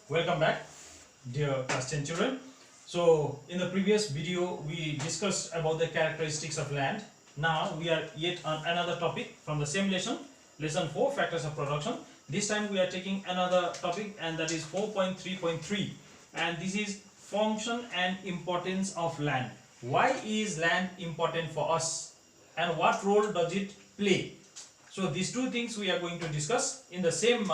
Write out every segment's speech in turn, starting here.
Welcome back, dear class 10 children. So, in the previous video, we discussed about the characteristics of land. Now, we are yet on another topic from the same lesson, lesson 4, factors of production. This time, we are taking another topic, and that is 4.3.3. And this is function and importance of land. Why is land important for us? And what role does it play? So, these two things we are going to discuss in the same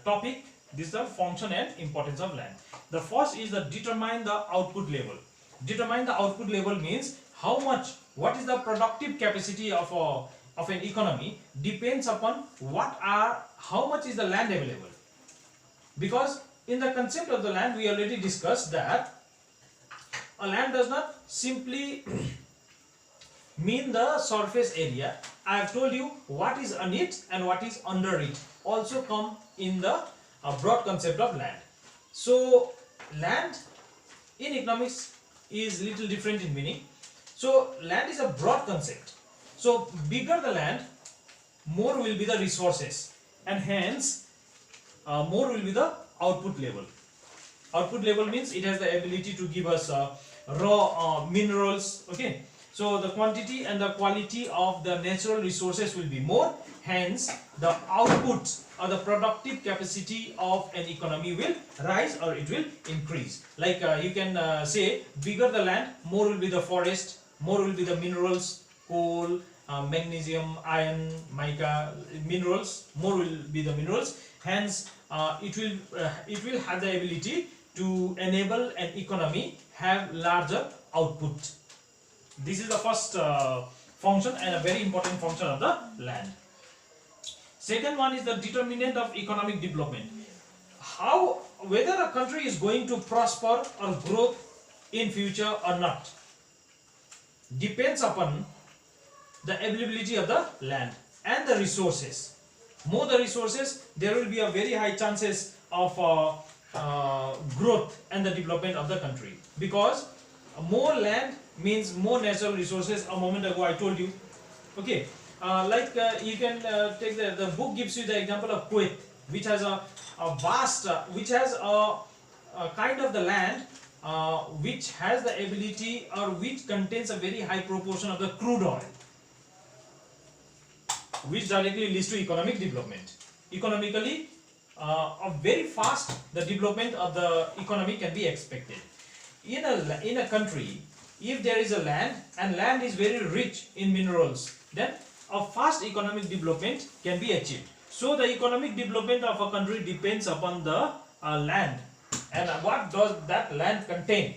topic. This is the function and importance of land. The first is the determine the output level. Determine the output level means how much, what is the productive capacity of an economy depends upon how much is the land available. Because in the concept of the land, we already discussed that a land does not simply mean the surface area. I have told you what is on it and what is under it also come in the broad concept of land. So land in economics is little different in meaning. So land is a broad concept. So bigger the land, more will be the resources, and hence more will be the output level. Output level means it has the ability to give us raw minerals. Okay, so the quantity and the quality of the natural resources will be more, hence the output or the productive capacity of an economy will rise or it will increase. Like you can say bigger the land, more will be the forest, more will be the minerals, coal, magnesium, iron, mica, minerals, more will be the minerals, hence it will have the ability to enable an economy have larger output. This is the first function and a very important function of the land. Second one is the determinant of economic development. Whether a country is going to prosper or grow in future or not depends upon the availability of the land and the resources. More the resources, there will be a very high chances of growth and the development of the country, because more land means more natural resources. A moment ago I told you. Okay, you can take the book gives you the example of Kuwait, which has a vast which has a kind of the land which has the ability or which contains a very high proportion of the crude oil, which directly leads to economic development. Economically, very fast the development of the economy can be expected. In a country, if there is a land and land is very rich in minerals, then a fast economic development can be achieved. So the economic development of a country depends upon the land, and what does that land contain.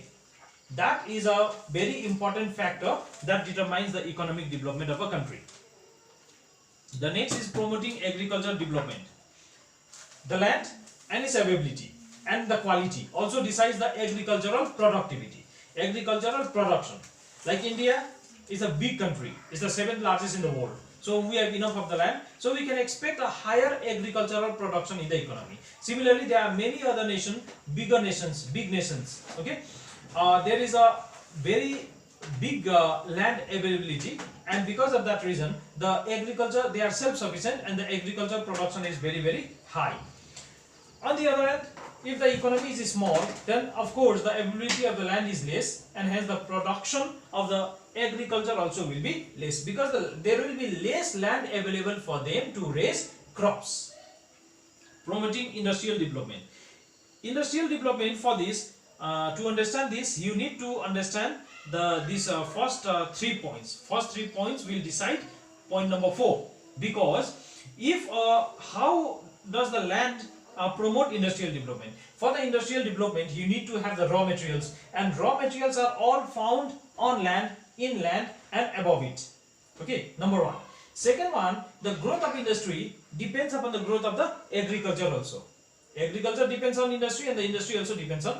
That is a very important factor that determines the economic development of a country. The next is promoting agricultural development. The land and its availability and the quality also decides the agricultural productivity, agricultural production. Like India is a big country, it's the 7th largest in the world. So we have enough of the land, so we can expect a higher agricultural production in the economy. Similarly, there are many other nations, big nations. Okay, there is a very big land availability, and because of that reason, the agriculture, they are self-sufficient and the agricultural production is very, very high. On the other hand, if the economy is small, then of course the availability of the land is less, and hence the production of the agriculture also will be less, because there will be less land available for them to raise crops. Promoting industrial development. Industrial development, for this, to understand this, you need to understand these first 3 points. First 3 points will decide point number 4, because if how does the land promote industrial development? For the industrial development, you need to have the raw materials, and raw materials are all found on land, inland and above it. Okay, number 1. Second one, the growth of industry depends upon the growth of the agriculture also. Agriculture depends on industry, and the industry also depends on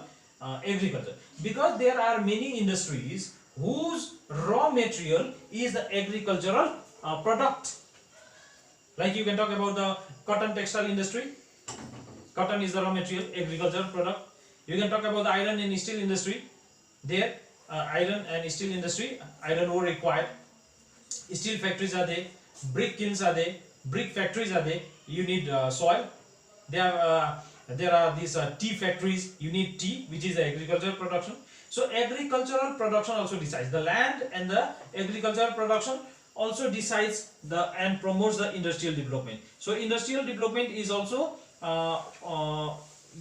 agriculture, because there are many industries whose raw material is the agricultural product. Like you can talk about the cotton textile industry. Cotton is the raw material, agricultural product. You can talk about the iron and steel industry. There, iron and steel industry, iron ore required. Steel factories are there, brick kilns are there, brick factories are there. You need soil. They are there are these tea factories. You need tea, which is agricultural production. So agricultural production also decides the land, and the agricultural production also decides the and promotes the industrial development. So industrial development is also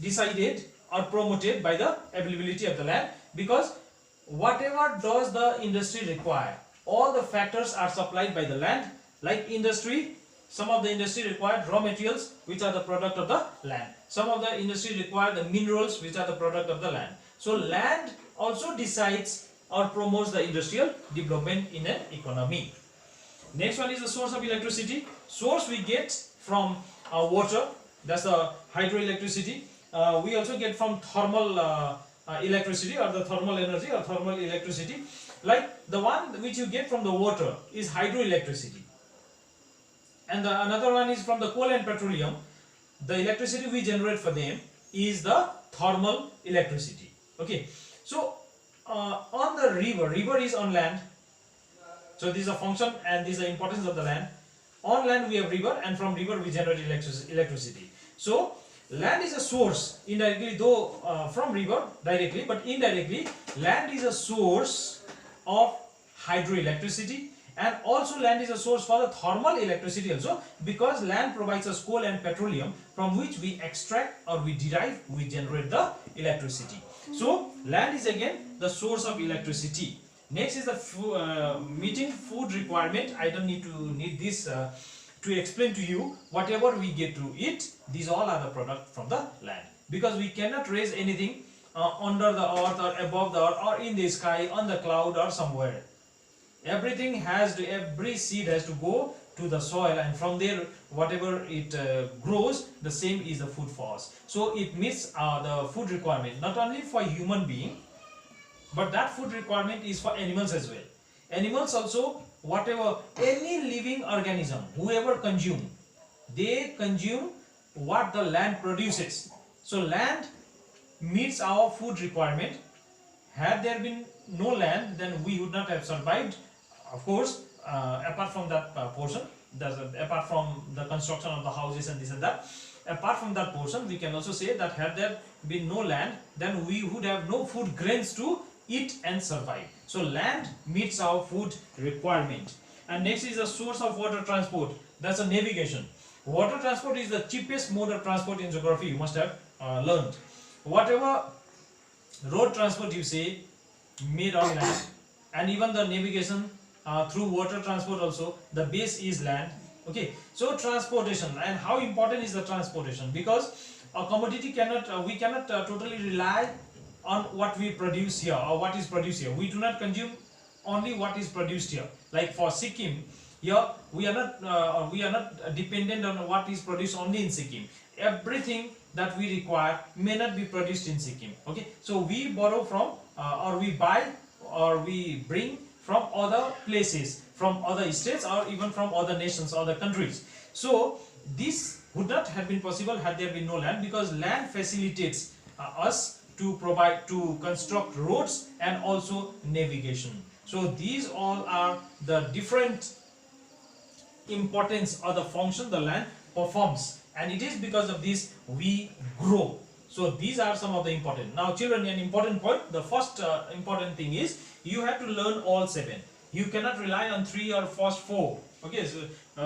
decided or promoted by the availability of the land, because whatever does the industry require, all the factors are supplied by the land. Like industry, some of the industry required raw materials, which are the product of the land. Some of the industry require the minerals, which are the product of the land. So land also decides or promotes the industrial development in an economy. Next one is the source of electricity. Source we get from water, that's the hydroelectricity. We also get from thermal electricity, or the thermal energy or thermal electricity. Like the one which you get from the water is hydroelectricity, and another one is from the coal and petroleum. The electricity we generate for them is the thermal electricity. Okay, so on the river is on land. So this is a function and this is the importance of the land. On land we have river, and from river we generate electricity. So land is a source indirectly, though from river directly, but indirectly land is a source of hydroelectricity, and also land is a source for the thermal electricity also, because land provides us coal and petroleum from which we extract or we derive, we generate the electricity. So land is again the source of electricity. Next is the meeting food requirement. I don't need this to explain to you. Whatever we get to eat, these all are the product from the land, because we cannot raise anything under the earth or above the earth or in the sky, on the cloud or somewhere. Everything has to, every seed has to go to the soil, and from there whatever it grows, the same is the food for us. So it meets the food requirement not only for human being, but that food requirement is for animals as well. Animals also, whatever, any living organism, whoever consume, they consume what the land produces. So land meets our food requirement. Had there been no land, then we would not have survived. Of course, apart from that portion, apart from the construction of the houses and this and that, apart from that portion, we can also say that had there been no land, then we would have no food grains to eat and survive. So land meets our food requirement. And next is the source of water transport. That's a navigation. Water transport is the cheapest mode of transport in geography. You must have learned. Whatever road transport you say, made on land, and even the navigation through water transport also, the base is land. Okay, so transportation, and how important is the transportation? Because a commodity cannot, we cannot totally rely on what we produce here or what is produced here. We do not consume only what is produced here. Like for Sikkim, here we are not dependent on what is produced only in Sikkim. Everything that we require may not be produced in Sikkim. Okay, so we borrow from or we buy or we bring from other places, from other states, or even from other nations, other countries. So this would not have been possible had there been no land, because land facilitates us to provide, to construct roads and also navigation. So these all are the different importance or the function the land performs, and it is because of this we grow. So these are some of the important. Now children, an important point, the first important thing is you have to learn all 7. You cannot rely on 3 or first 4. Okay, so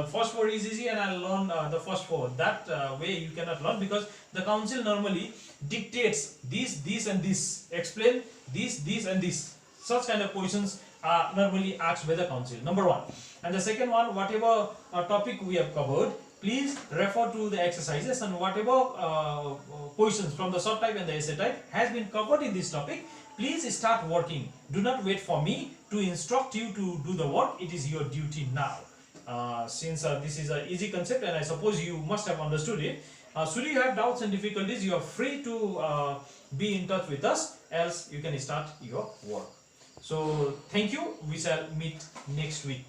first 4 is easy and I'll learn the first 4. That way you cannot learn, because the council normally dictates this and this, explain this and this. Such kind of questions are normally asked by the council, number 1. And the second one, whatever topic we have covered, please refer to the exercises, and whatever questions from the short type and the essay type has been covered in this topic, please start working. Do not wait for me to instruct you to do the work. It is your duty now. Since this is an easy concept and I suppose you must have understood it, should you have doubts and difficulties, you are free to be in touch with us, else you can start your work. So thank you. We shall meet next week.